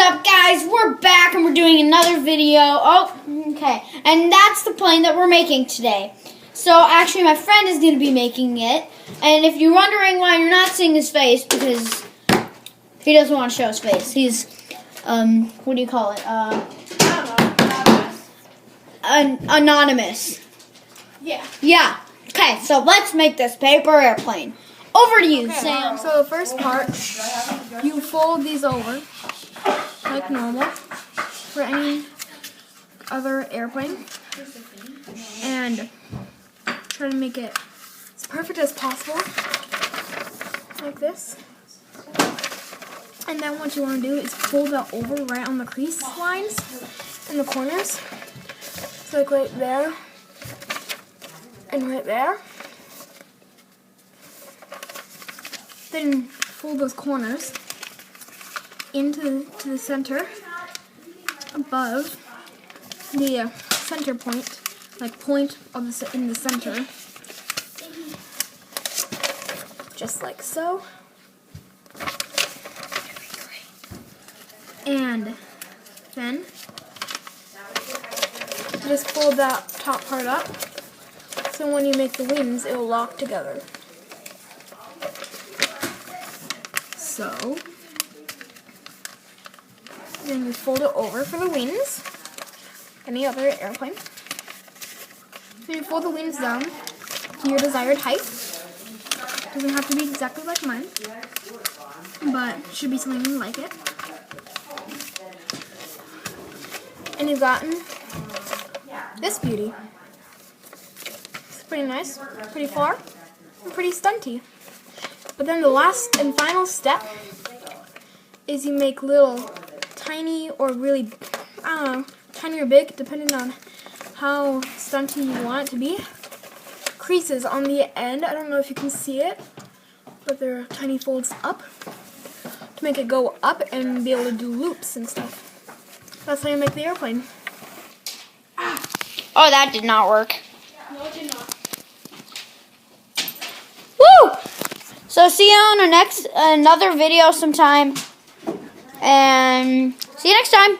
up, guys? We're back and we're doing another video. Oh, okay. And that's the plane that we're making today. So actually my friend is going to be making it. And if you're wondering why you're not seeing his face, because he doesn't want to show his face. He's, what do you call it? Anonymous. Yeah. Yeah. Okay, so let's make this paper airplane. Over to you, Okay, Sam. so the first part, you fold these over like normal for any other airplane, and try to make it as perfect as possible, like this. And then what you want to do is fold that over right on the crease lines in the corners, so like right there and right there. Then fold those corners into the center above the center point, like point of in the center, just like so. And then just fold that top part up, so when you make the wings, it will lock together. So, then you fold it over for the wings, any other airplane. Then you fold the wings down to your desired height. Doesn't have to be exactly like mine, but should be something like it. And you've gotten this beauty. It's pretty nice, pretty far, and pretty stunty. But then the last and final step is you make little tiny or really, I don't know, tiny or big, depending on how stunty you want it to be, creases on the end. I don't know if you can see it, but there are tiny folds up to make it go up and be able to do loops and stuff. That's how you make the airplane. Oh, that did not work. No, it did not. Woo! So see you on another video sometime. And see you next time.